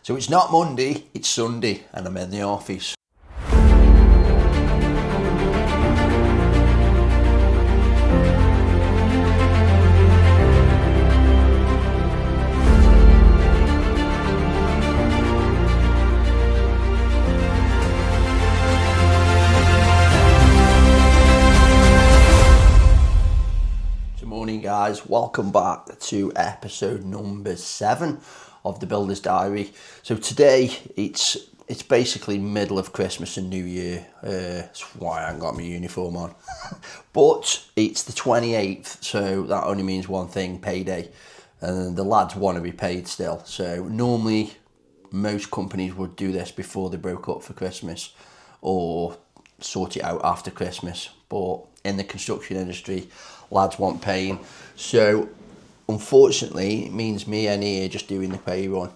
So it's not Monday, it's Sunday, and I'm in the office. Good morning, guys. Welcome back to episode number 7 of the Builder's Diary. So today it's basically middle of Christmas and New Year. That's why I haven't got my uniform on. But it's the 28th, so that only means one thing: payday. And the lads want to be paid still. So normally most companies would do this before they broke up for Christmas or sort it out after Christmas. But in the construction industry, lads want paying. So unfortunately, it means me and here just doing the pay run.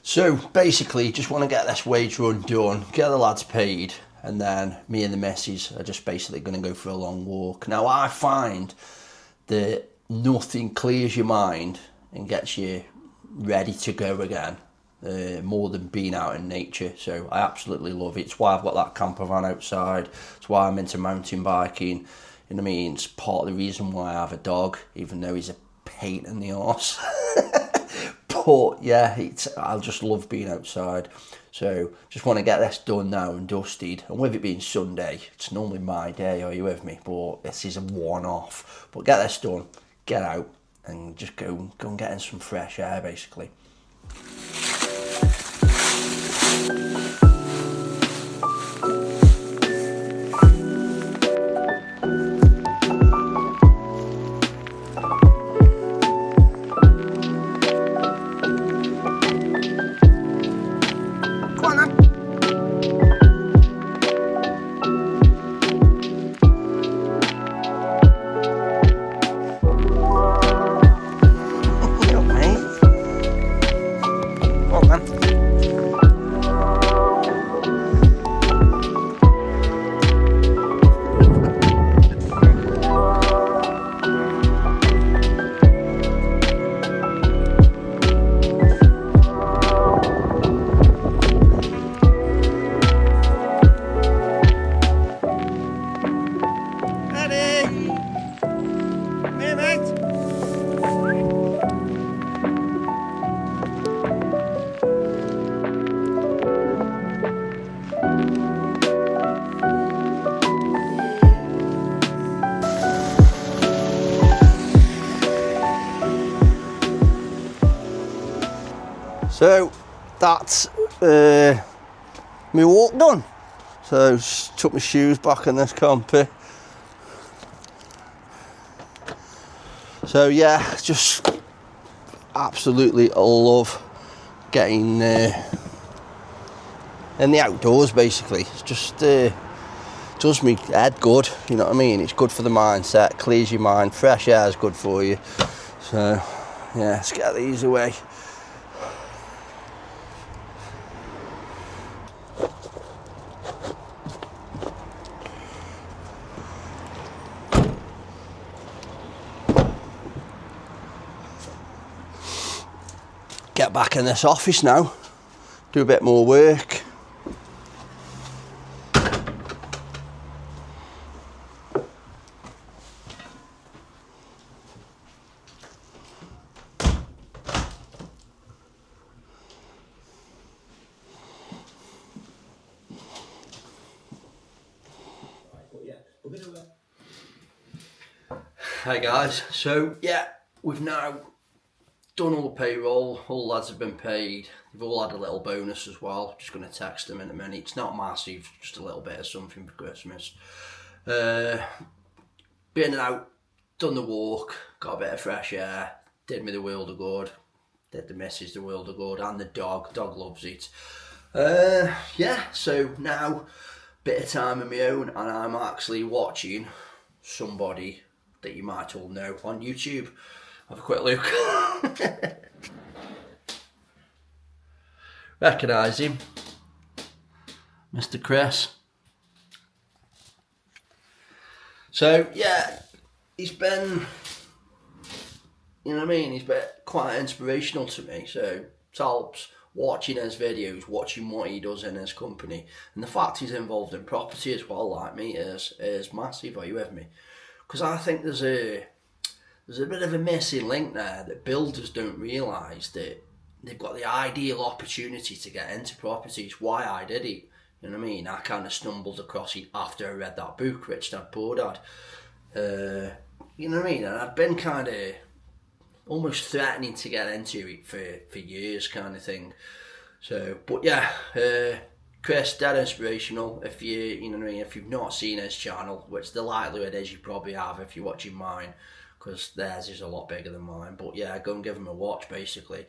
So basically, just want to get this wage run done, get the lads paid, and then me and the missus are just basically going to go for a long walk. Now, I find that nothing clears your mind and gets you ready to go again more than being out in nature. So I absolutely love it. It's why I've got that camper van outside. It's why I'm into mountain biking. You know what I mean? It's part of the reason why I have a dog, even though he's a pain in the arse. But yeah, I just love being outside. So just want to get this done now and dusted. And with it being Sunday, it's normally my day, are you with me? But this is a one-off. But get this done, get out, and just go and get in some fresh air, basically. So that's my walk done. So just took my shoes back in this camper. So yeah, just absolutely love getting in the outdoors. Basically, it's just does me head good. You know what I mean? It's good for the mindset, clears your mind. Fresh air is good for you. So yeah, let's get these away. Get back in this office now, do a bit more work. Hi guys, so yeah, we've now done all the payroll, all the lads have been paid, they've all had a little bonus as well. Just going to text them in a minute. It's not massive, just a little bit of something for Christmas. Been out, done the walk, got a bit of fresh air, did me the world of good, did the missus the world of good, and the dog loves it. Yeah, so now, bit of time of my own, and I'm actually watching somebody that you might all know on YouTube. Have a quick look. Recognise him, Mr. Chris. So yeah, he's been, you know what I mean, he's been quite inspirational to me. So Talb's watching his videos, watching what he does in his company, and the fact he's involved in property as well, like me, is massive. Are you with me? Because I think there's a bit of a missing link there that builders don't realise that they've got the ideal opportunity to get into properties. Why I did it, you know what I mean? I kind of stumbled across it after I read that book, Rich Dad Poor Dad. You know what I mean? And I'd been kind of almost threatening to get into it for years, kind of thing. So, but yeah, Chris, dead inspirational. If you know what I mean, if you've not seen his channel, which the likelihood is you probably have if you're watching mine, because theirs is a lot bigger than mine. But yeah, go and give him a watch, basically.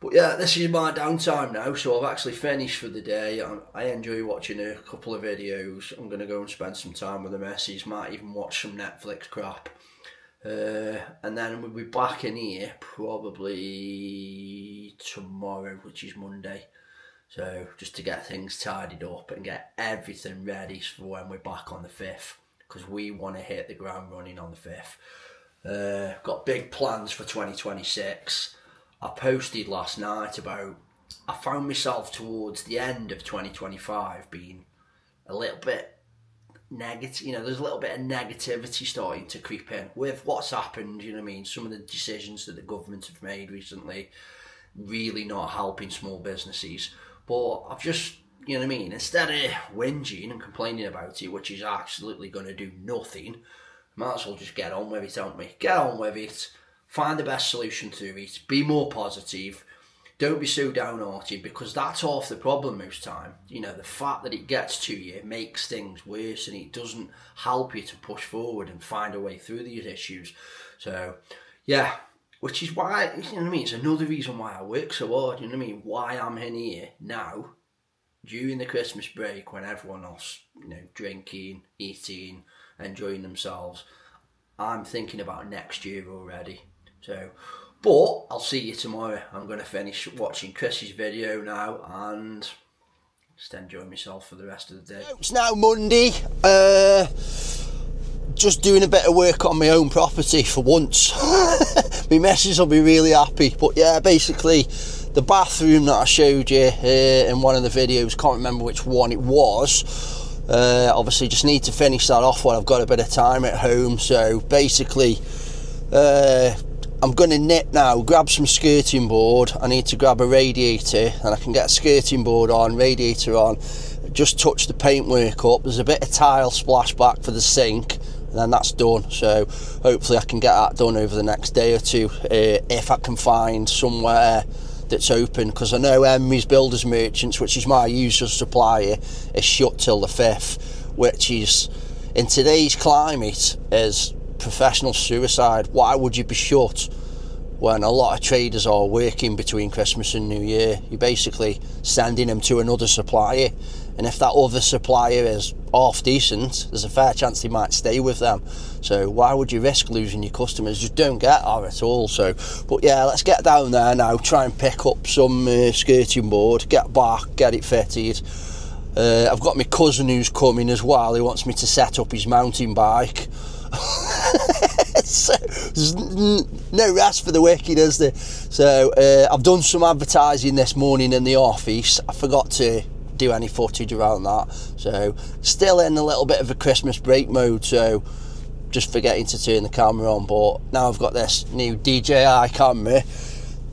But yeah, this is my downtime now, so I've actually finished for the day. I enjoy watching a couple of videos. I'm going to go and spend some time with the missus, might even watch some Netflix crap. And then we'll be back in here probably tomorrow, which is Monday. So just to get things tidied up and get everything ready for when we're back on the 5th, because we want to hit the ground running on the 5th. Got big plans for 2026. I posted last night about, I found myself towards the end of 2025 being a little bit negative. You know, there's a little bit of negativity starting to creep in with what's happened, you know what I mean? Some of the decisions that the government have made recently really not helping small businesses. But I've just, you know what I mean, instead of whinging and complaining about it, which is absolutely going to do nothing, might as well just get on with it, don't we? Get on with it. Find the best solution to it. Be more positive. Don't be so downhearted, because that's half the problem most time. You know, the fact that it gets to you makes things worse, and it doesn't help you to push forward and find a way through these issues. So, yeah, which is why, you know what I mean, it's another reason why I work so hard, you know what I mean, why I'm in here now, during the Christmas break, when everyone else, you know, drinking, eating, enjoying themselves. I'm thinking about next year already. So, but I'll see you tomorrow. I'm going to finish watching Chris's video now and just enjoy myself for the rest of the day. It's now Monday. Just doing a bit of work on my own property for once. My missus will be really happy. But yeah, basically the bathroom that I showed you in one of the videos, can't remember which one it was. Obviously just need to finish that off while I've got a bit of time at home. So basically I'm going to nip now, grab some skirting board. I need to grab a radiator, and I can get a skirting board on, radiator on, just touch the paintwork up. There's a bit of tile splashback for the sink, and then that's done. So hopefully I can get that done over the next day or two, if I can find somewhere that's open, because I know Emmy's Builders Merchants, which is my usual supplier, is shut till the 5th, which is, in today's climate, is professional suicide. Why would you be shut when a lot of traders are working between Christmas and New Year? You're basically sending them to another supplier, and if that other supplier is half decent, there's a fair chance they might stay with them. So why would you risk losing your customers? Just don't get that at all. So, but yeah, let's get down there now, try and pick up some skirting board, get back, get it fitted. I've got my cousin who's coming as well. He wants me to set up his mountain bike. So there's no rest for the wicked, is there? So I've done some advertising this morning in the office. I forgot to do any footage around that, so still in a little bit of a Christmas break mode, so just forgetting to turn the camera on. But now I've got this new DJI camera.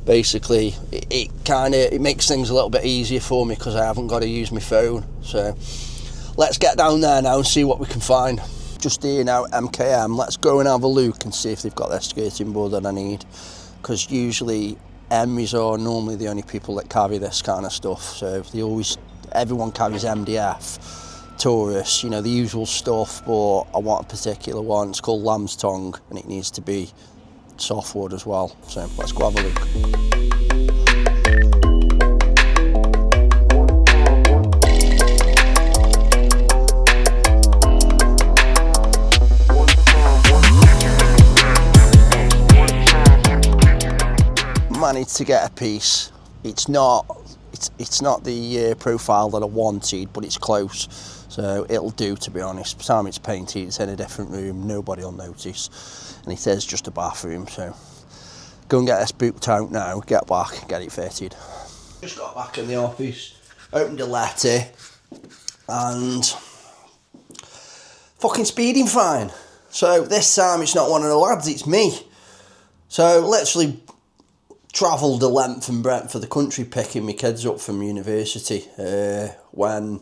Basically it makes things a little bit easier for me because I haven't got to use my phone. So let's get down there now and see what we can find. Just here now at MKM, let's go and have a look and see if they've got their skirting board that I need, because usually Emmys are normally the only people that carry this kind of stuff. So everyone carries MDF, Taurus, you know, the usual stuff, but I want a particular one. It's called Lamb's Tongue, and it needs to be softwood as well. So let's go have a look. Managed to get a piece. It's not the profile that I wanted, but it's close, so it'll do, to be honest. By the time it's painted, it's in a different room, nobody will notice, and it is just a bathroom. So go and get this booked out now, get back, get it fitted. Just got back in the office, opened a letter, and fucking speeding fine. So this time it's not one of the lads, it's me. So literally travelled the length and breadth of the country picking my kids up from university when,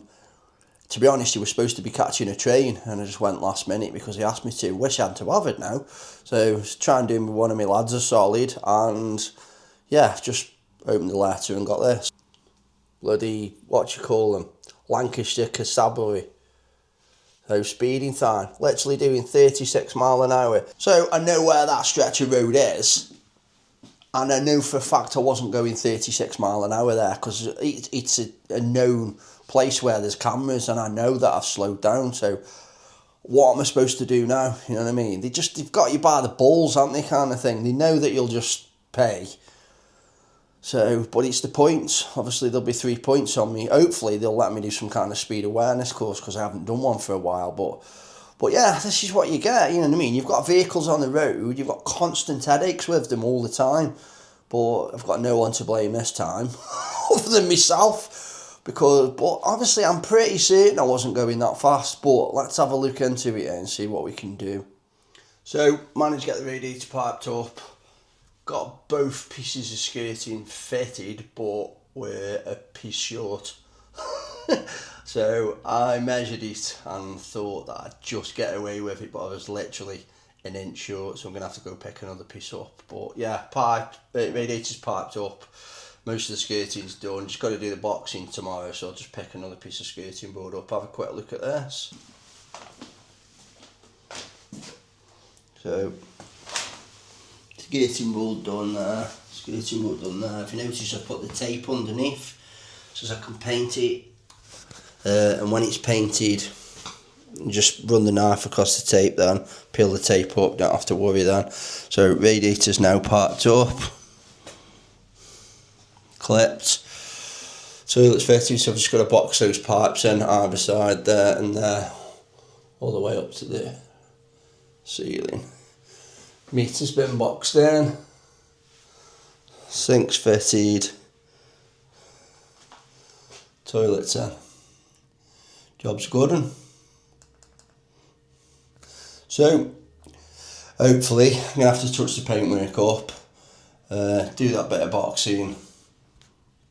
to be honest, he was supposed to be catching a train, and I just went last minute because he asked me to. Wish I hadn't to have it now. So I was trying to do one of my lads a solid, and yeah, just opened the letter and got this. Bloody, what you call them? Lancashire Constabulary. So speeding fine, literally doing 36 mile an hour. So I know where that stretch of road is, and I know for a fact I wasn't going 36 mile an hour there, because it's a known place where there's cameras, and I know that I've slowed down. So what am I supposed to do now? You know what I mean? They've got you by the balls, haven't they, kind of thing. They know that you'll just pay. So, but it's the points. Obviously, there'll be 3 points on me. Hopefully, they'll let me do some kind of speed awareness course, because I haven't done one for a while. But yeah, this is what you get, you know what I mean? You've got vehicles on the road, you've got constant headaches with them all the time. But I've got no one to blame this time, other than myself. But obviously, I'm pretty certain I wasn't going that fast. But let's have a look into it and see what we can do. So, managed to get the radiator piped up. Got both pieces of skirting fitted, but we're a piece short. So I measured it and thought that I'd just get away with it, but I was literally an inch short, so I'm going to have to go pick another piece up. But yeah, radiator's piped up, most of the skirting's done, just got to do the boxing tomorrow, so I'll just pick another piece of skirting board up, have a quick look at this. So, skirting board done there, If you notice, I put the tape underneath so I can paint it, and when it's painted, just run the knife across the tape, then peel the tape up, don't have to worry then. So radiator's now parked up, clipped, toilet's fitted, so I've just got to box those pipes in either side there and there, all the way up to the ceiling. Meter's been boxed in, sink's fitted, toilet's in. Job's good. And so hopefully I'm going to have to touch the paintwork up, do that bit of boxing,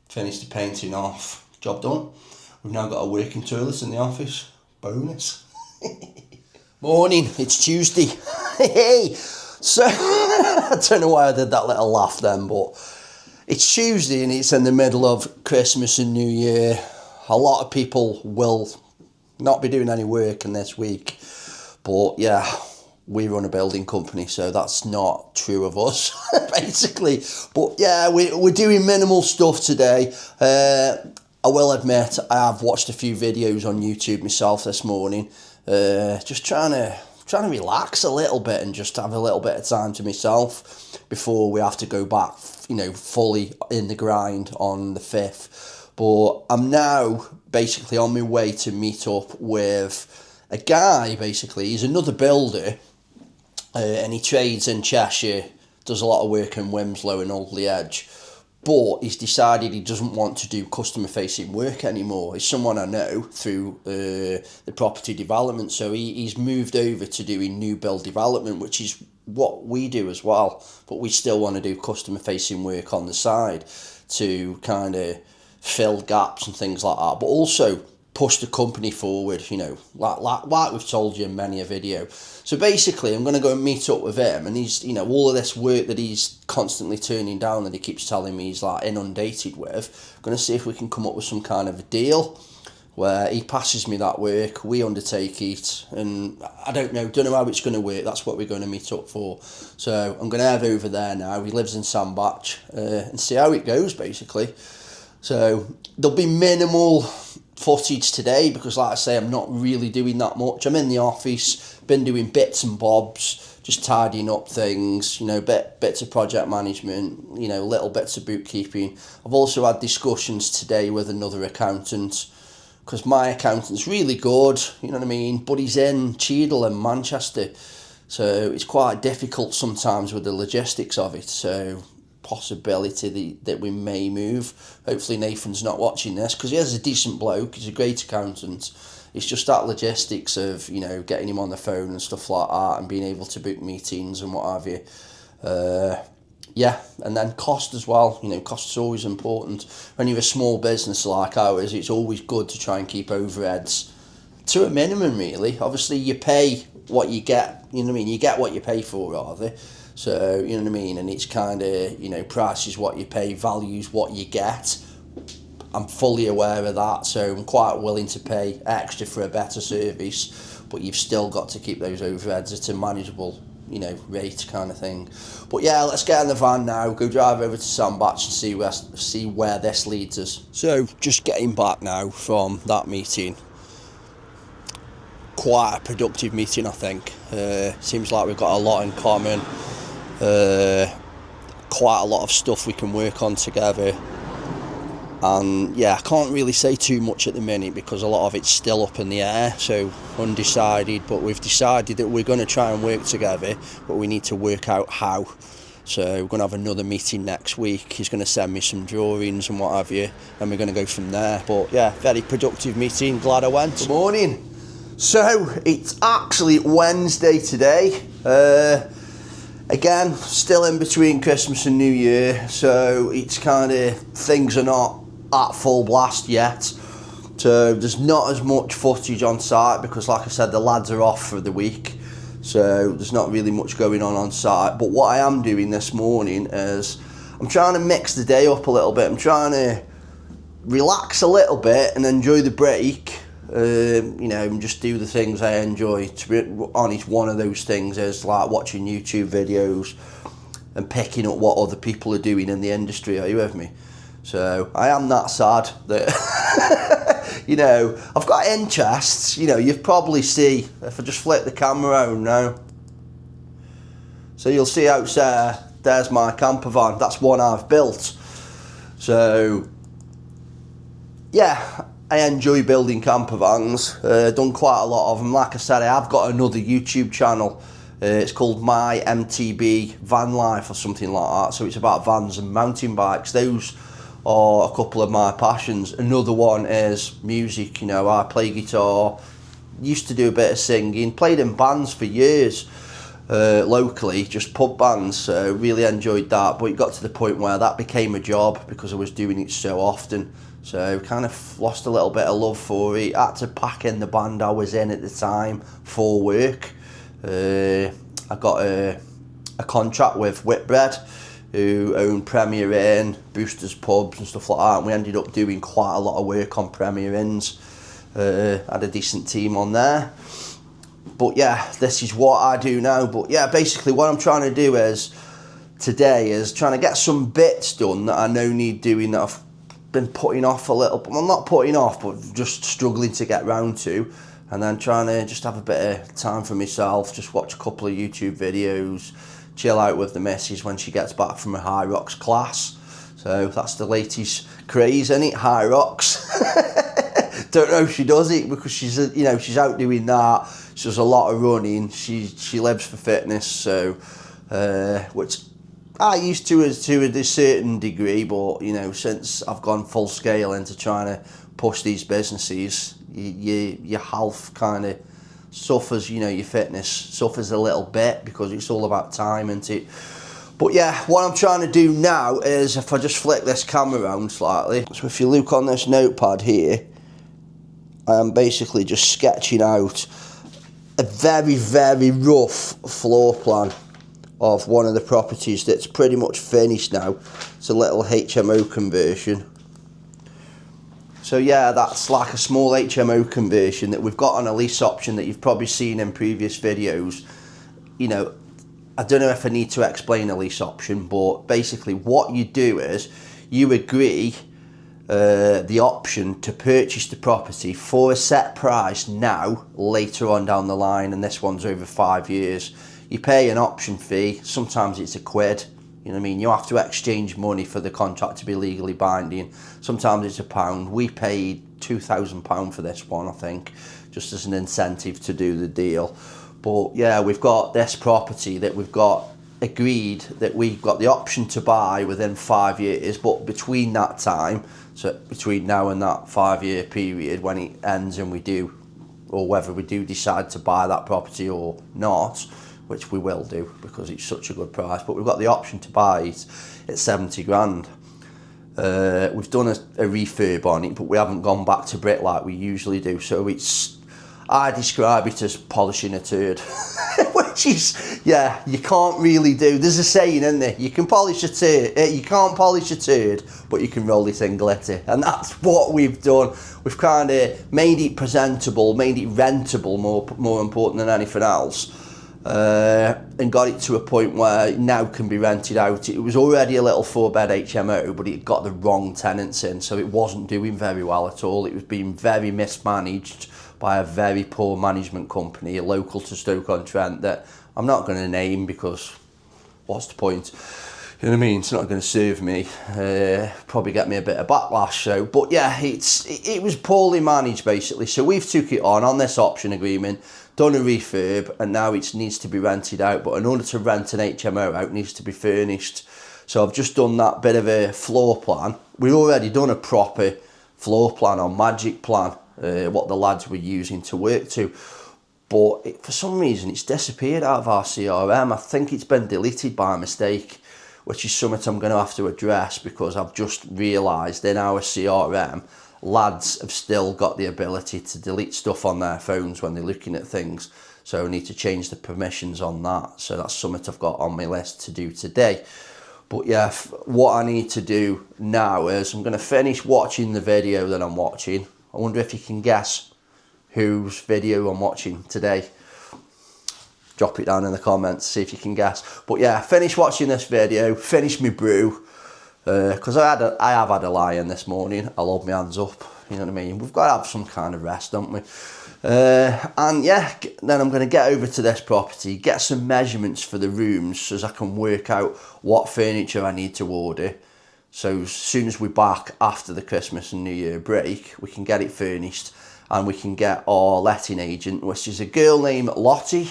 finish the painting off, job done. We've now got a working toilet in the office, bonus. Morning, it's Tuesday. Hey, so I don't know why I did that little laugh then, but it's Tuesday and it's in the middle of Christmas and New Year. A lot of people will not be doing any work in this week, but yeah, we run a building company, so that's not true of us, basically. But yeah, we're doing minimal stuff today. I will admit, I have watched a few videos on YouTube myself this morning, just trying to relax a little bit and just have a little bit of time to myself before we have to go back, fully in the grind on the 5th. But I'm now basically on my way to meet up with a guy, basically. He's another builder, and he trades in Cheshire, does a lot of work in Wimslow and Oldley Edge. But he's decided he doesn't want to do customer-facing work anymore. He's someone I know through the property development. So he's moved over to doing new build development, which is what we do as well. But we still want to do customer-facing work on the side to kind of fill gaps and things like that, but also push the company forward, like we've told you in many a video. So basically, I'm going to go and meet up with him, and he's, all of this work that he's constantly turning down that he keeps telling me he's like inundated with, I'm going to see if we can come up with some kind of a deal where he passes me that work, we undertake it, and I don't know how it's going to work. That's what we're going to meet up for. So I'm going to head over there now. He lives in Sandbach, and see how it goes, basically. So there'll be minimal footage today because, like I say, I'm not really doing that much. I'm in the office, been doing bits and bobs, just tidying up things, bits of project management, little bits of bookkeeping. I've also had discussions today with another accountant because my accountant's really good, but he's in Cheadle and Manchester. So it's quite difficult sometimes with the logistics of it. So possibility that we may move. Hopefully Nathan's not watching this, because he is a decent bloke, he's a great accountant. It's just that logistics of, you know, getting him on the phone and stuff like that, and being able to book meetings and what have you. Yeah, and then cost as well. You know, cost is always important. When you're a small business like ours, it's always good to try and keep overheads to a minimum, really. Obviously, you pay what you get, you know what I mean? You get what you pay for, rather. So, you know what I mean? And it's kind of, you know, price is what you pay, value is what you get. I'm fully aware of that, so I'm quite willing to pay extra for a better service, but you've still got to keep those overheads at a manageable, you know, rate kind of thing. But yeah, let's get in the van now, go drive over to Sandbach and see where this leads us. So, just getting back now from that meeting. Quite a productive meeting, I think. Seems like we've got a lot in common. Quite a lot of stuff we can work on together. And yeah, I can't really say too much at the minute because a lot of it's still up in the air, so undecided, but we've decided that we're going to try and work together, but we need to work out how. So we're going to have another meeting next week. He's going to send me some drawings and what have you, and we're going to go from there. But yeah, very productive meeting, glad I went. Good morning. So it's actually Wednesday today. Again, still in between Christmas and New Year, so it's kind of, things are not at full blast yet. So there's not as much footage on site because, like I said, the lads are off for the week. So there's not really much going on site. But what I am doing this morning is I'm trying to mix the day up a little bit. I'm trying to relax a little bit and enjoy the break. You know, and just do the things I enjoy. To be honest, one of those things is like watching YouTube videos and picking up what other people are doing in the industry. Are you with me? So I am that sad that you know, I've got interests. You know, you'll probably see if I just flip the camera around now. So you'll see outside, there's my camper van. That's one I've built. So yeah, I enjoy building camper vans. Done quite a lot of them. Like I said, I have got another YouTube channel. It's called My MTB Van Life or something like that. So it's about vans and mountain bikes. Those are a couple of my passions. Another one is music. You know, I play guitar. Used to do a bit of singing. Played in bands for years. Locally, just pub bands. Really enjoyed that. But it got to the point where that became a job because I was doing it so often. So kind of lost a little bit of love for it. Had to pack in the band I was in at the time for work. I got a contract with Whitbread, who own Premier Inn, Boosters pubs and stuff like that. And we ended up doing quite a lot of work on Premier Inns. Had a decent team on there. But yeah, this is what I do now. But yeah, basically what I'm trying to do today is trying to get some bits done that I know need doing, that I've been putting off a little, well, not putting off, but just struggling to get round to, and then trying to just have a bit of time for myself, just watch a couple of YouTube videos, chill out with the missus when she gets back from a High Rocks class. So that's the latest craze, isn't it? High Rocks. Don't know if she does it because she's, you know, she's out doing that. She does a lot of running. She lives for fitness, so which I used to a certain degree, but you know, since I've gone full scale into trying to push these businesses, your health kind of suffers. You know, your fitness suffers a little bit because it's all about time, isn't it? But yeah, what I'm trying to do now is, if I just flick this camera around slightly, so if you look on this notepad here, I am basically just sketching out a very, very rough floor plan of one of the properties that's pretty much finished now. It's a little HMO conversion. So yeah, that's like a small HMO conversion that we've got on a lease option that you've probably seen in previous videos. You know, I don't know if I need to explain a lease option, but basically what you do is you agree the option to purchase the property for a set price now, later on down the line, and this one's over 5 years. You pay an option fee, sometimes it's £1, you know what I mean? You have to exchange money for the contract to be legally binding. Sometimes it's £1. We paid £2,000 for this one, I think, just as an incentive to do the deal. But yeah, we've got this property that we've got agreed that we've got the option to buy within 5 years, but between that time, so between now and that 5-year period when it ends and we do, or whether we do decide to buy that property or not, which we will do because it's such a good price, but we've got the option to buy it at 70 grand. We've done a refurb on it, but we haven't gone back to brick like we usually do, so I describe it as polishing a turd. Which is, yeah, you can't really do. There's a saying, isn't there? You can polish a turd, you can't polish a turd, but you can roll it in glitter. And that's what we've done. We've kind of made it presentable, made it rentable, more important than anything else. And got it to a point where it now can be rented out. It was already a little 4-bed HMO, but it got the wrong tenants in, so it wasn't doing very well at all. It was being very mismanaged by a very poor management company, local to Stoke-on-Trent, that I'm not going to name because what's the point? You know what I mean? It's not going to serve me. Probably get me a bit of backlash. So, but yeah, it was poorly managed basically. So we've took it on this option agreement, done a refurb, and now it needs to be rented out. But in order to rent an HMO out, it needs to be furnished. So I've just done that bit of a floor plan. We've already done a proper floor plan on Magic Plan, what the lads were using to work to. But for some reason, it's disappeared out of our CRM. I think it's been deleted by mistake, which is something I'm going to have to address because I've just realised in our CRM, lads have still got the ability to delete stuff on their phones when they're looking at things. So I need to change the permissions on that. So that's something I've got on my list to do today. But yeah, what I need to do now is I'm going to finish watching the video that I'm watching. I wonder if you can guess whose video I'm watching today. Drop it down in the comments, see if you can guess. But yeah, finish watching this video, finish my brew, because I have had a lie-in this morning. I'll hold my hands up, you know what I mean? We've got to have some kind of rest, don't we? And yeah, then I'm going to get over to this property, get some measurements for the rooms so as I can work out what furniture I need to order. So as soon as we're back after the Christmas and New Year break, we can get it furnished and we can get our letting agent, which is a girl named Lottie.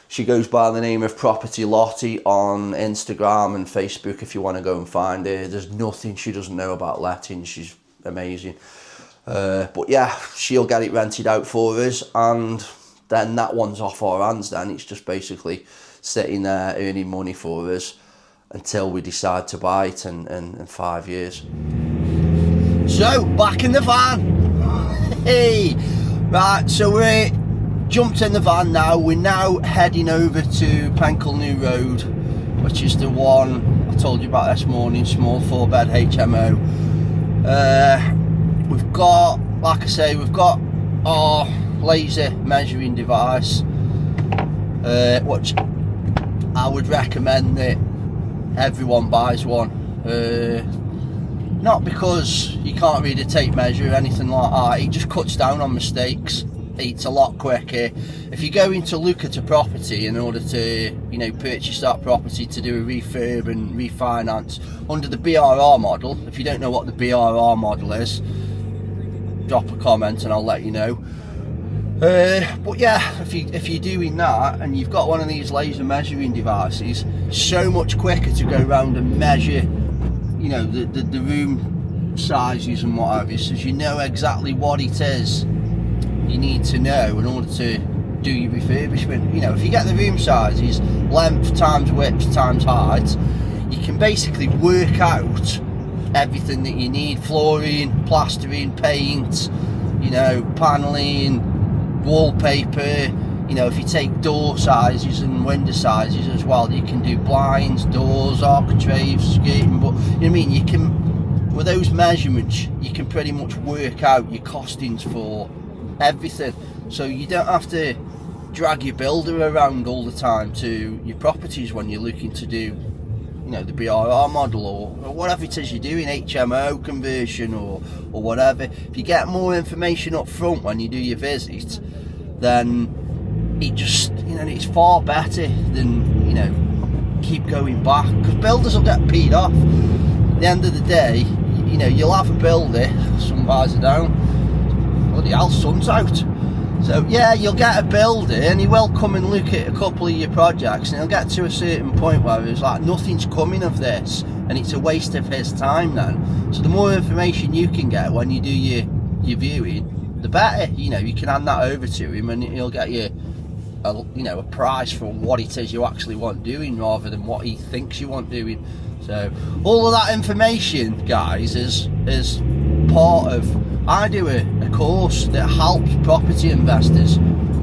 She goes by the name of Property Lottie on Instagram and Facebook if you want to go and find her. There's nothing she doesn't know about letting. She's amazing. But yeah, she'll get it rented out for us, and then that one's off our hands then. It's just basically sitting there earning money for us until we decide to buy it in 5 years. So, back in the van. Hey! Right, so we're jumped in the van now. We're now heading over to Penkle New Road, which is the one I told you about this morning, small 4-bed HMO. We've got, like I say, we've got our laser measuring device, which I would recommend that everyone buys one. Not because you can't read a tape measure or anything like that, it just cuts down on mistakes. It's a lot quicker. If you're going to look at a property in order to, you know, purchase that property to do a refurb and refinance under the BRR model, if you don't know what the BRR model is, drop a comment and I'll let you know. But yeah, if you're doing that and you've got one of these laser measuring devices, so much quicker to go around and measure, you know, the room sizes and what have you, so you know exactly what it is you need to know in order to do your refurbishment. You know, if you get the room sizes, length times width times height, you can basically work out everything that you need: flooring, plastering, paint, you know, paneling, wallpaper. You know, if you take door sizes and window sizes as well, you can do blinds, doors, architraves, skirting. But you know what I mean, you can, with those measurements, you can pretty much work out your costings for everything, so you don't have to drag your builder around all the time to your properties when you're looking to do, you know, the BRR model or whatever it is you're doing, HMO conversion or whatever. If you get more information up front when you do your visit, then it just, you know, it's far better than, you know, keep going back, because builders will get peed off. At the end of the day, you know, you'll have a builder, sun buys it down, bloody hell, sun's out. So So yeah, you'll get a builder and he will come and look at a couple of your projects, and he'll get to a certain point where it's like, nothing's coming of this, and it's a waste of his time then. So the more information you can get when you do your viewing, the better. You know, you can hand that over to him and he'll get you a price for what it is you actually want doing, rather than what he thinks you want doing. So all of that information, guys, is part of, I do a course that helps property investors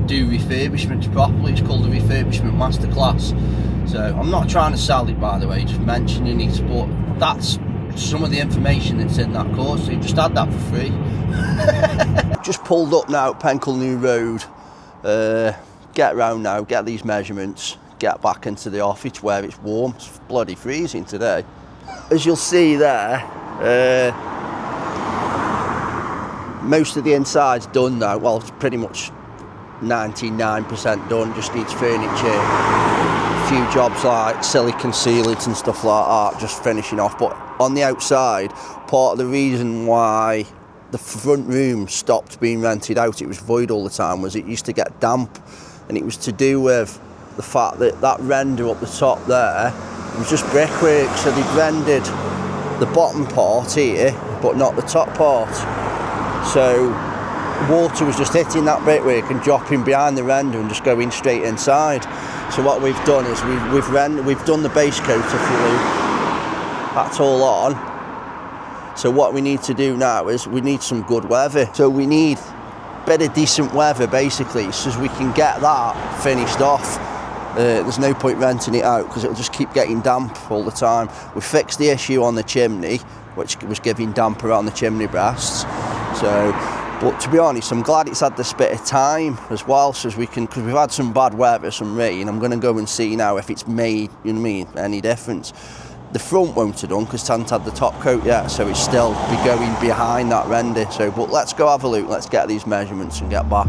do refurbishments properly. It's called the Refurbishment Masterclass. So I'm not trying to sell it, by the way, just mentioning it, but that's some of the information that's in that course. So you just add that for free. Just pulled up now at Penkle New Road. Get round now, get these measurements, get back into the office where it's warm. It's bloody freezing today. As you'll see there, most of the inside's done now. Well, it's pretty much 99% done, just needs furniture, a few jobs like silicon sealants and stuff like that, just finishing off. But on the outside, part of the reason why the front room stopped being rented out, it was void all the time, was it used to get damp, and it was to do with the fact that that render up the top there, it was just brickwork, so they'd rendered the bottom part here but not the top part, so water was just hitting that brickwork and dropping behind the render and just going straight inside. So what we've done is we've done the base coat, if you look, that's all on. So what we need to do now is we need some good weather, so we need a bit of decent weather basically, so as we can get that finished off. There's no point renting it out because it'll just keep getting damp all the time. We fixed the issue on the chimney, which was giving damp around the chimney breasts. So, but to be honest, I'm glad it's had this bit of time as well, so as we can, because we've had some bad weather, some rain. I'm going to go and see now if it's made, you know what I mean, any difference. The front won't have done because it hasn't had the top coat yet, so it's still be going behind that render. So, but let's go have a look, let's get these measurements and get back.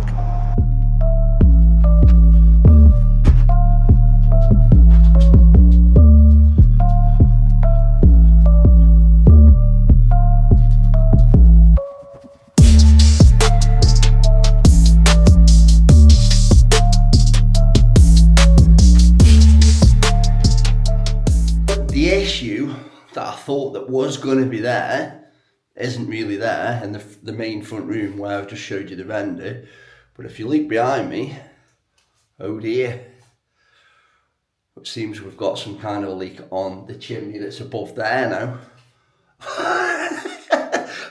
The issue that I thought that was going to be there isn't really there in the main front room where I've just showed you the render. But if you look behind me, oh dear, it seems we've got some kind of leak on the chimney that's above there now.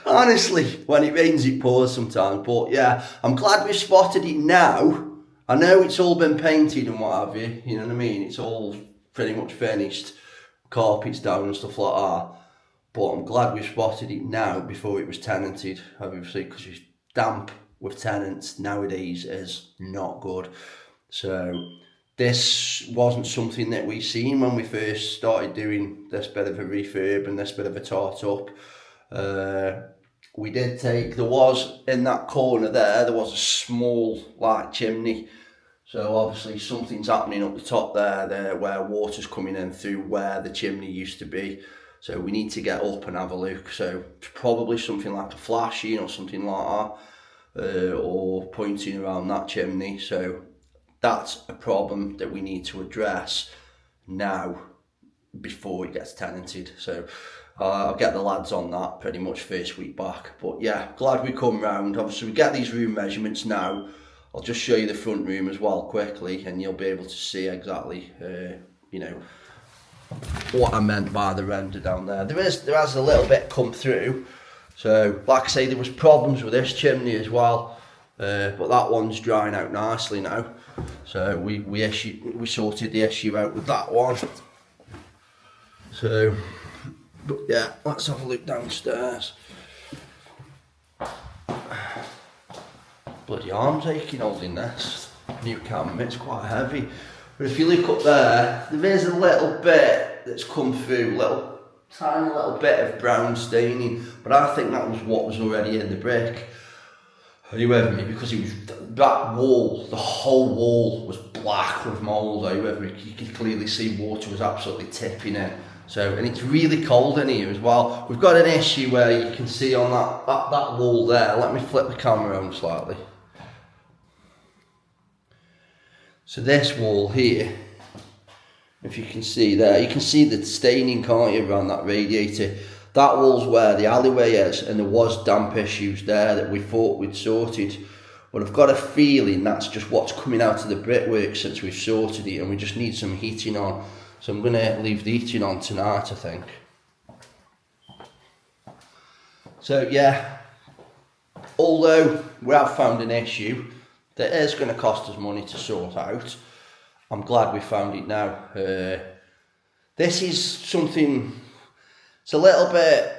Honestly, when it rains it pours sometimes, but yeah, I'm glad we spotted it now. I know it's all been painted and what have you, you know what I mean, it's all pretty much finished, carpets down and stuff like that, but I'm glad we spotted it now before it was tenanted, obviously, because it's damp with tenants nowadays is not good. So this wasn't something that we seen when we first started doing this bit of a refurb and this bit of a tart up. We did take, there was in that corner there was a small like chimney. So obviously something's happening up the top there where water's coming in through where the chimney used to be. So we need to get up and have a look. So probably something like a flashing or something like that, or pointing around that chimney. So that's a problem that we need to address now before it gets tenanted. So I'll get the lads on that pretty much first week back. But yeah, glad we come round. Obviously we get these room measurements now. I'll just show you the front room as well quickly, and you'll be able to see exactly, you know, what I meant by the render down there. There has a little bit come through. So, like I say, there was problems with this chimney as well, but that one's drying out nicely now. So we sorted the issue out with that one. So, but yeah, let's have a look downstairs. Bloody arm's aching holding this new camera, it's quite heavy. But if you look up there is a little bit that's come through, tiny little bit of brown staining, but I think that was what was already in the brick. Are you with me? Because it was that wall, the whole wall was black with mould. Are you with me? You could clearly see water was absolutely tipping it. So, and it's really cold in here as well. We've got an issue where you can see on that wall there. Let me flip the camera on slightly. So this wall here, if you can see there, you can see the staining, can't you, around that radiator. That wall's where the alleyway is, and there was damp issues there that we thought we'd sorted. But I've got a feeling that's just what's coming out of the brickwork since we've sorted it, and we just need some heating on. So I'm going to leave the heating on tonight, I think. So yeah, although we have found an issue that is going to cost us money to sort out, I'm glad we found it now. This is something, it's a little bit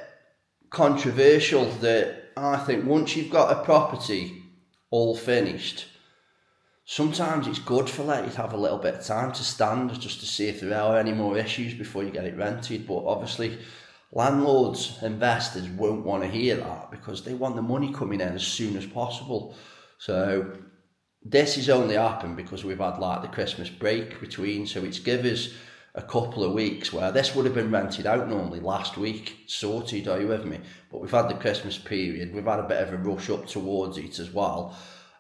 controversial, that I think once you've got a property all finished, sometimes it's good for it to have a little bit of time to stand just to see if there are any more issues before you get it rented. But obviously landlords, investors won't want to hear that because they want the money coming in as soon as possible. So this has only happened because we've had like the Christmas break between, so it's given us a couple of weeks where this would have been rented out normally last week, sorted, are you with me? But we've had the Christmas period, we've had a bit of a rush up towards it as well,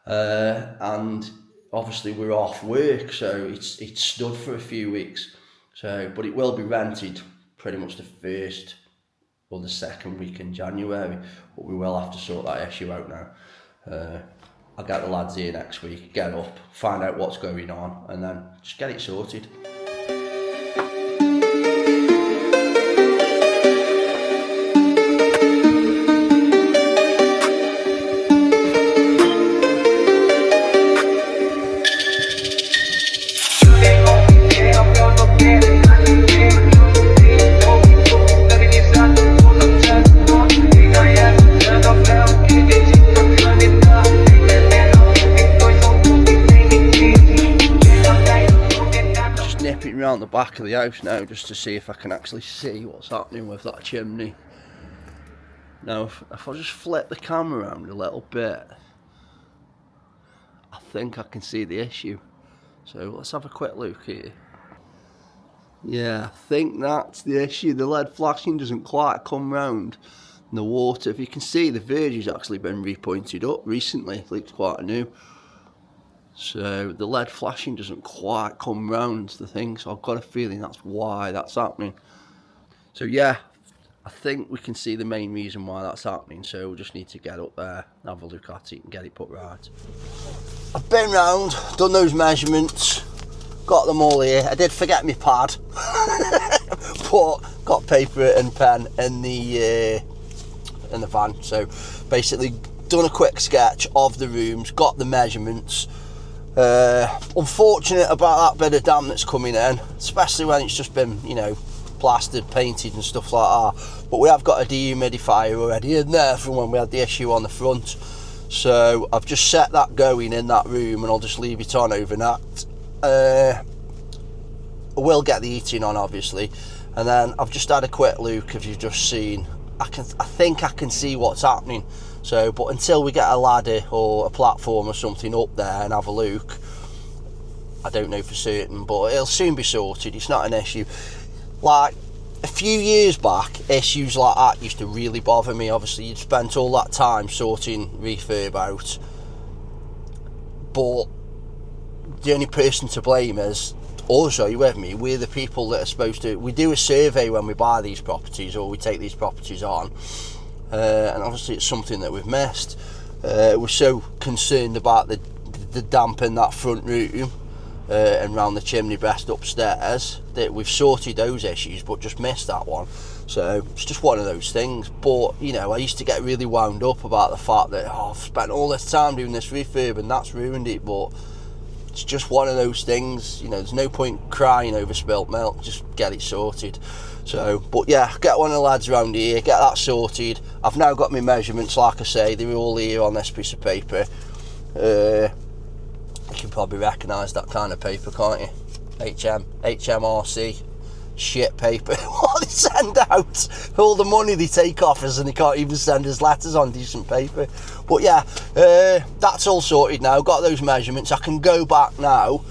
and obviously we're off work, so it's stood for a few weeks. So, but it will be rented pretty much the first or the second week in January, but we will have to sort that issue out now. I'll get the lads here next week, get up, find out what's going on, and then just get it sorted. Around the back of the house now just to see if I can actually see what's happening with that chimney. Now if I just flip the camera around a little bit, I think I can see the issue. So let's have a quick look here. Yeah, I think that's the issue. The lead flashing doesn't quite come round the water. If you can see, the verge has actually been repointed up recently. It looks quite new. So the lead flashing doesn't quite come round the thing, so I've got a feeling that's why that's happening. So yeah, I think we can see the main reason why that's happening, so we just need to get up there, have a look at it and get it put right. I've been round, done those measurements, got them all here. I did forget my pad, but got paper and pen in the van. So basically done a quick sketch of the rooms, got the measurements. Unfortunate about that bit of damp that's coming in, especially when it's just been, you know, plastered, painted and stuff like that. But we have got a dehumidifier already in there from when we had the issue on the front. So I've just set that going in that room and I'll just leave it on overnight. I will get the heating on obviously, and then I've just had a quick look, if you've just seen, I think I can see what's happening. So, but until we get a ladder or a platform or something up there and have a look, I don't know for certain, but it'll soon be sorted. It's not an issue. Like a few years back, issues like that used to really bother me. Obviously you'd spent all that time sorting refurb out, but the only person to blame is us. Are you with me? We're the people that are supposed to, we do a survey when we buy these properties or we take these properties on. And obviously it's something that we've missed. We're so concerned about the damp in that front room and round the chimney breast upstairs that we've sorted those issues but just missed that one. So it's just one of those things. But you know, I used to get really wound up about the fact that I've spent all this time doing this refurb and that's ruined it. But it's just one of those things, you know, there's no point crying over spilt milk, just get it sorted. So, but yeah, get one of the lads around here, get that sorted. I've now got my measurements, like I say, they're all here on this piece of paper. You can probably recognise that kind of paper, can't you? HMRC, shit paper. What they send out, all the money they take off us and they can't even send us letters on decent paper. But yeah, that's all sorted now, got those measurements. I can go back now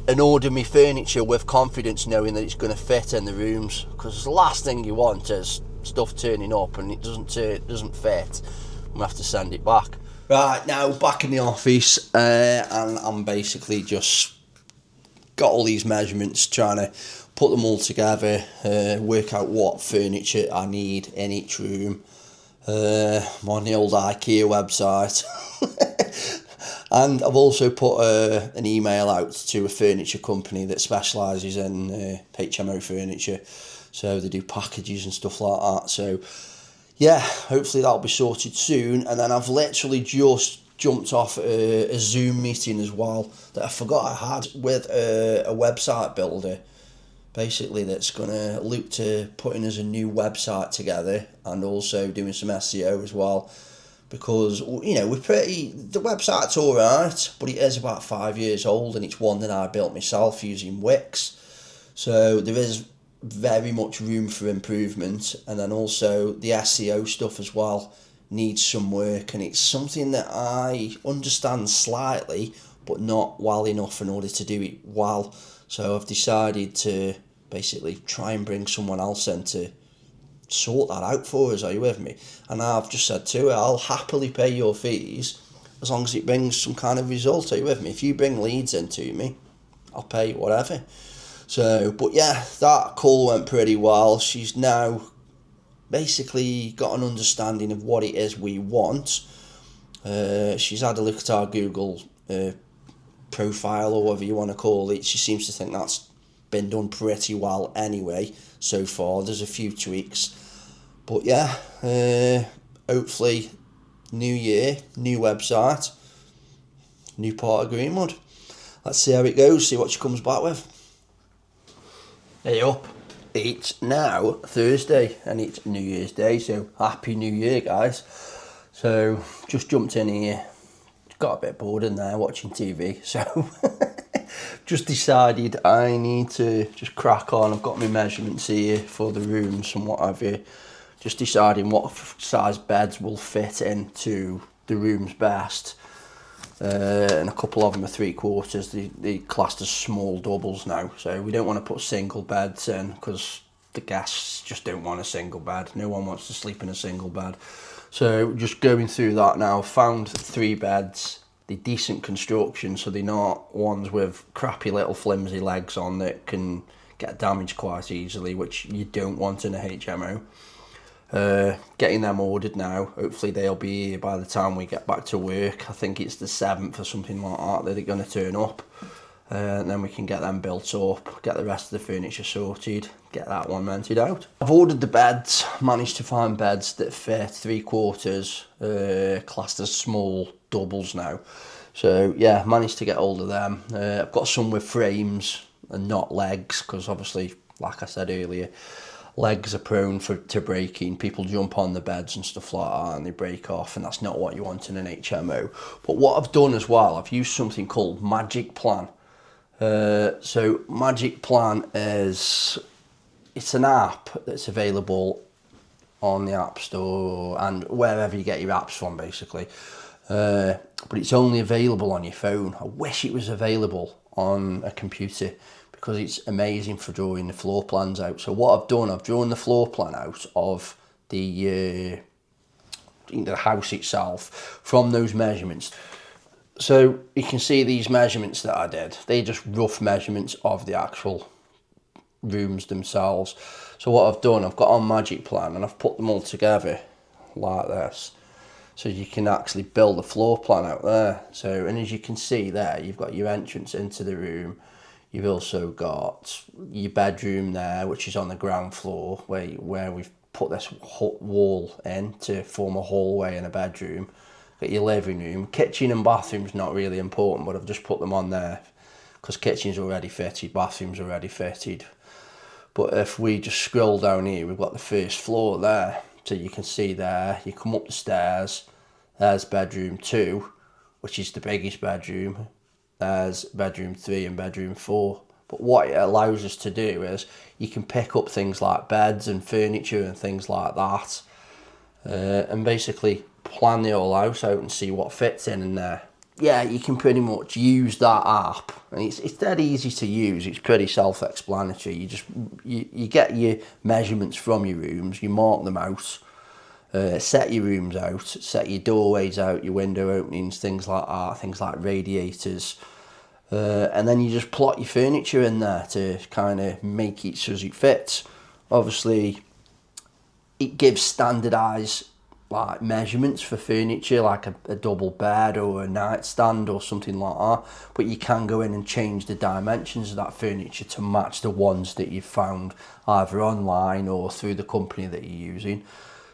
and order me furniture with confidence, knowing that it's going to fit in the rooms, because the last thing you want is stuff turning up and it doesn't fit. We have to send it back. Right, now back in the office, and I'm basically just got all these measurements, trying to put them all together, work out what furniture I need in each room. I'm on the old IKEA website. And I've also put an email out to a furniture company that specialises in HMO furniture. So they do packages and stuff like that. So yeah, hopefully that'll be sorted soon. And then I've literally just jumped off a Zoom meeting as well that I forgot I had with a website builder, basically, that's going to look to putting us a new website together and also doing some SEO as well. Because, you know, the website's all right, but it is about 5 years old, and it's one that I built myself using Wix. So there is very much room for improvement. And then also the SEO stuff as well needs some work, and it's something that I understand slightly, but not well enough in order to do it well. So I've decided to basically try and bring someone else in to sort that out for us. Are you with me? And I've just said to her, I'll happily pay your fees as long as it brings some kind of result. Are you with me? If you bring leads into me, I'll pay you whatever. So, but yeah, that call went pretty well. She's now basically got an understanding of what it is we want. She's had a look at our Google profile, or whatever you want to call it. She seems to think that's been done pretty well anyway so far. There's a few tweaks, but yeah, hopefully new year, new website, new part of Greenwood. Let's see how it goes, see what she comes back with. Hey up, it's now Thursday and it's New Year's Day, so happy New Year, guys. So just jumped in here, got a bit bored in there watching TV, so just decided I need to just crack on. I've got my measurements here for the rooms and what have you. Just deciding what size beds will fit into the rooms best. And a couple of them are 3/4. They classed as small doubles now. So we don't want to put single beds in because the guests just don't want a single bed. No one wants to sleep in a single bed. So just going through that now, found 3 beds. They're decent construction, so they're not ones with crappy little flimsy legs on that can get damaged quite easily, which you don't want in a HMO. Getting them ordered now. Hopefully they'll be here by the time we get back to work. I think it's the 7th or something like that that they're going to turn up. And then we can get them built up, get the rest of the furniture sorted, get that one rented out. I've ordered the beds, managed to find beds that fit 3/4, classed as small doubles now. So yeah, managed to get hold of them. I've got some with frames and not legs, because obviously, like I said earlier, legs are prone to breaking. People jump on the beds and stuff like that and they break off, and that's not what you want in an HMO. But what I've done as well, I've used something called Magic Plan. So Magic Plan it's an app that's available on the App Store and wherever you get your apps from, basically. But it's only available on your phone. I wish it was available on a computer, because it's amazing for drawing the floor plans out. So what I've done, I've drawn the floor plan out of the house itself from those measurements. So you can see these measurements that I did. They're just rough measurements of the actual rooms themselves. So what I've done, I've got on Magic Plan and I've put them all together like this. So you can actually build a floor plan out there. So, and as you can see there, you've got your entrance into the room. You've also got your bedroom there, which is on the ground floor, where we've put this wall in to form a hallway and a bedroom. Got your living room. Kitchen and bathroom's not really important, but I've just put them on there because kitchen's already fitted, bathroom's already fitted. But if we just scroll down here, we've got the first floor there. So you can see there, you come up the stairs, there's bedroom 2, which is the biggest bedroom. There's bedroom 3 and bedroom 4. But what it allows us to do is you can pick up things like beds and furniture and things like that, and basically plan the whole house out and see what fits in there. Yeah, you can pretty much use that app, and it's dead easy to use. It's pretty self-explanatory. You get your measurements from your rooms, you mark them out, set your rooms out, set your doorways out, your window openings, things like that, things like radiators, And then you just plot your furniture in there to kind of make it so as it fits. Obviously, it gives standardised like measurements for furniture, like a double bed or a nightstand or something like that. But you can go in and change the dimensions of that furniture to match the ones that you've found either online or through the company that you're using.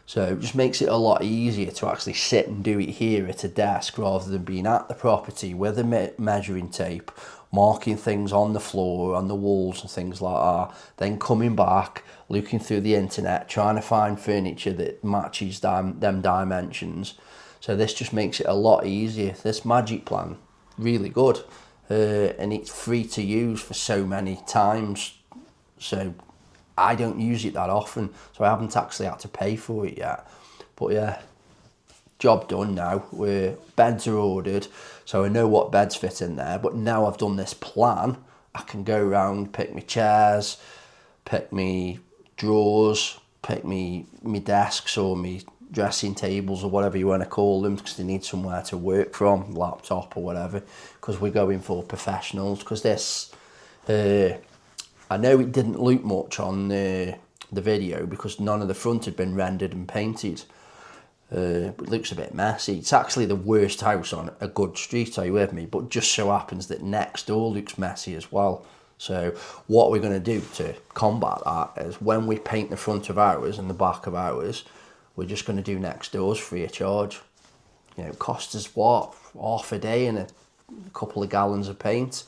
So it just makes it a lot easier to actually sit and do it here at a desk rather than being at the property with a measuring tape, marking things on the floor, on the walls and things like that, then coming back, looking through the internet, trying to find furniture that matches them dimensions. So this just makes it a lot easier. This Magic Plan, really good. And it's free to use for so many times. So I don't use it that often, so I haven't actually had to pay for it yet. But yeah, job done now. Beds are ordered, so I know what beds fit in there. But now I've done this plan, I can go around, pick my chairs, pick me drawers, pick me desks or me dressing tables or whatever you want to call them, because they need somewhere to work from, laptop or whatever, because we're going for professionals. Because this, I know it didn't look much on the video because none of the front had been rendered and painted. It looks a bit messy. It's actually the worst house on a good street, are you with me? But just so happens that next door looks messy as well. So what we're going to do to combat that is when we paint the front of ours and the back of ours, we're just going to do next doors free of charge. You know, it costs us what, half a day and a couple of gallons of paint.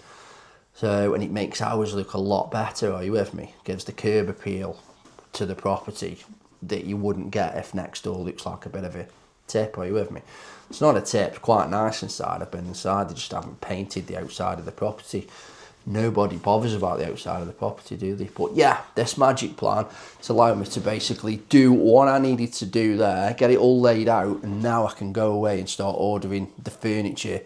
So, and it makes ours look a lot better, are you with me? Gives the curb appeal to the property that you wouldn't get if next door looks like a bit of a tip, are you with me? It's not a tip, it's quite nice inside. I've been inside, they just haven't painted the outside of the property. Nobody bothers about the outside of the property, do they? But yeah, this Magic Plan, it's allowed me to basically do what I needed to do there, get it all laid out, and now I can go away and start ordering the furniture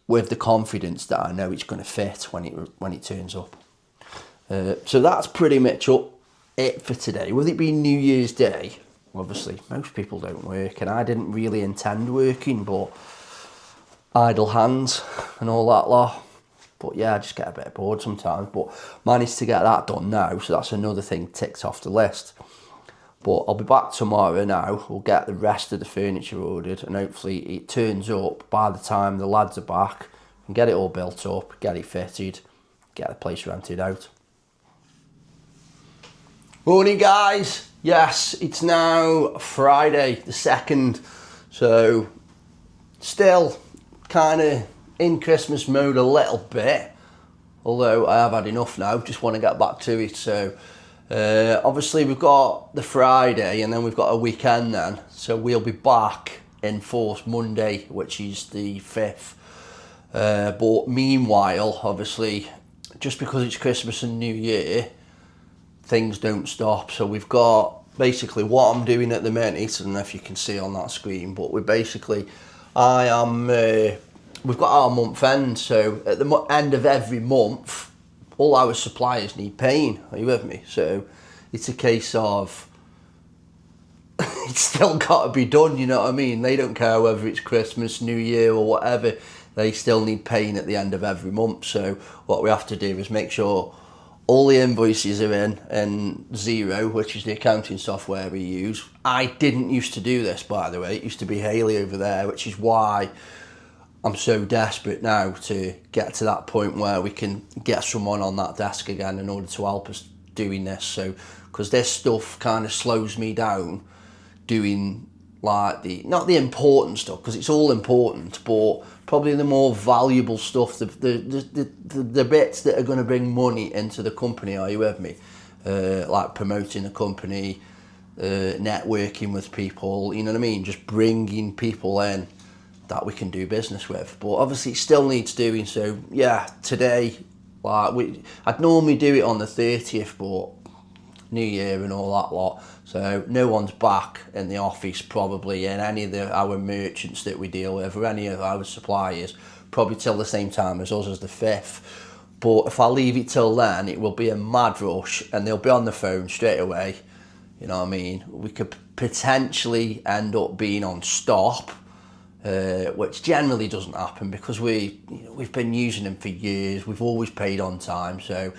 with the confidence that I know it's going to fit when it turns up. So that's pretty much it for today. With it being New Year's Day, obviously most people don't work, and I didn't really intend working, but idle hands and all that lot. But yeah, I just get a bit bored sometimes, but managed to get that done now, so that's another thing ticked off the list. But I'll be back tomorrow now. We'll get the rest of the furniture ordered, and hopefully it turns up by the time the lads are back and get it all built up, get it fitted, get the place rented out. Morning guys. Yes, it's now Friday the 2nd, so still kind of in Christmas mode a little bit, although I have had enough now, just want to get back to it. So obviously we've got the Friday and then we've got a weekend then, so we'll be back in force Monday, which is the 5th. But meanwhile, obviously, just because it's Christmas and New Year, things don't stop. So we've got basically what I'm doing at the minute, I don't know if you can see on that screen, but we're basically, we've got our month end, so at the end of every month, all our suppliers need paying, are you with me? So it's a case of, it's still got to be done, you know what I mean? They don't care whether it's Christmas, New Year or whatever, they still need paying at the end of every month. So what we have to do is make sure all the invoices are in and Xero, which is the accounting software we use. I didn't used to do this, by the way. It used to be Haley over there, which is why I'm so desperate now to get to that point where we can get someone on that desk again in order to help us doing this. So, because this stuff kind of slows me down doing like not the important stuff, because it's all important, but probably the more valuable stuff, the bits that are going to bring money into the company, are you with me? Like promoting the company, networking with people, you know what I mean? Just bringing people in that we can do business with. But obviously it still needs doing, so yeah, today, like I'd normally do it on the 30th, but New Year and all that lot, so no one's back in the office probably in any of our merchants that we deal with or any of our suppliers probably till the same time as us, as the 5th. But if I leave it till then, it will be a mad rush and they'll be on the phone straight away, you know what I mean? We could potentially end up being on stop which generally doesn't happen because we've been using them for years. We've always paid on time, so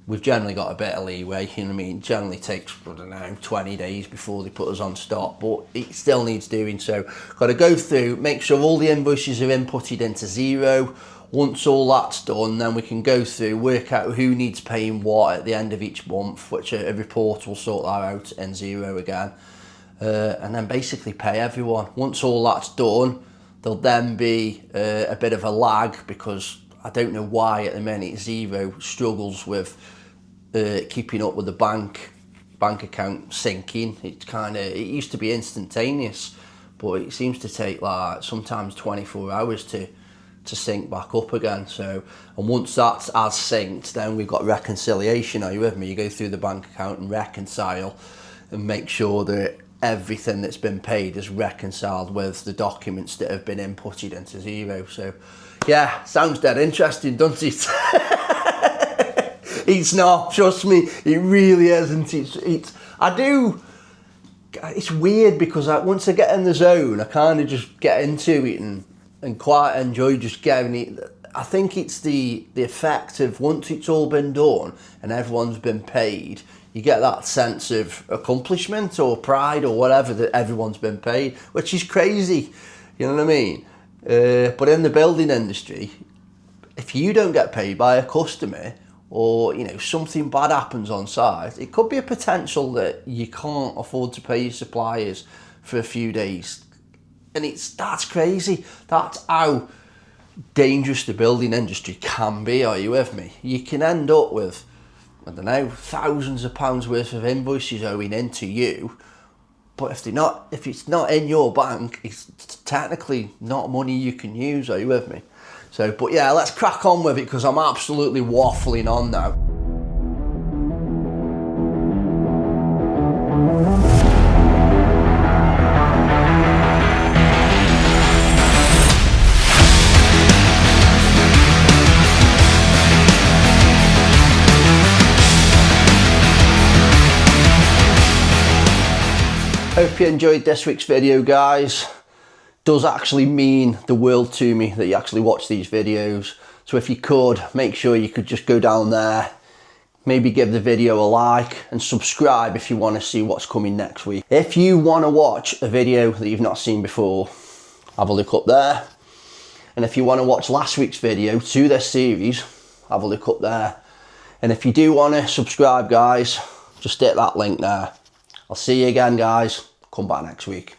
we've generally got a bit of leeway. You know what I mean? It generally takes, I don't know, 20 days before they put us on stop, but it still needs doing. So got to go through, make sure all the invoices are inputted into Xero. Once all that's done, then we can go through, work out who needs paying what at the end of each month, which a report will sort that out in Xero again. And then basically pay everyone. Once all that's done, there'll then be a bit of a lag, because I don't know why at the minute Xero struggles with keeping up with the bank account syncing. It used to be instantaneous, but it seems to take like sometimes 24 hours to sync back up again. So, and once that's as synced, then we've got reconciliation. Are you with me? You go through the bank account and reconcile and make sure that everything that's been paid is reconciled with the documents that have been inputted into Xero. So yeah, sounds dead interesting, doesn't it? It's not, trust me, it really isn't. It's weird because once I get in the zone, I kind of just get into it and quite enjoy just getting it. I think it's the effect of once it's all been done and everyone's been paid, you get that sense of accomplishment or pride or whatever that everyone's been paid, which is crazy, you know what I mean? But in the building industry, if you don't get paid by a customer, or something bad happens on site, it could be a potential that you can't afford to pay your suppliers for a few days. And that's crazy. That's how dangerous the building industry can be. Are you with me? You can end up with, I don't know, thousands of pounds worth of invoices owing into you, but if it's not in your bank, it's technically not money you can use. Are you with me? So, but yeah, let's crack on with it because I'm absolutely waffling on now. Hope you enjoyed this week's video, guys. Does actually mean the world to me that you actually watch these videos. So if you could, make sure you could just go down there, maybe give the video a like and subscribe if you want to see what's coming next week. If you want to watch a video that you've not seen before, have a look up there. And if you want to watch last week's video to this series, have a look up there. And if you do want to subscribe, guys, just hit that link there. I'll see you again, guys. Come back next week.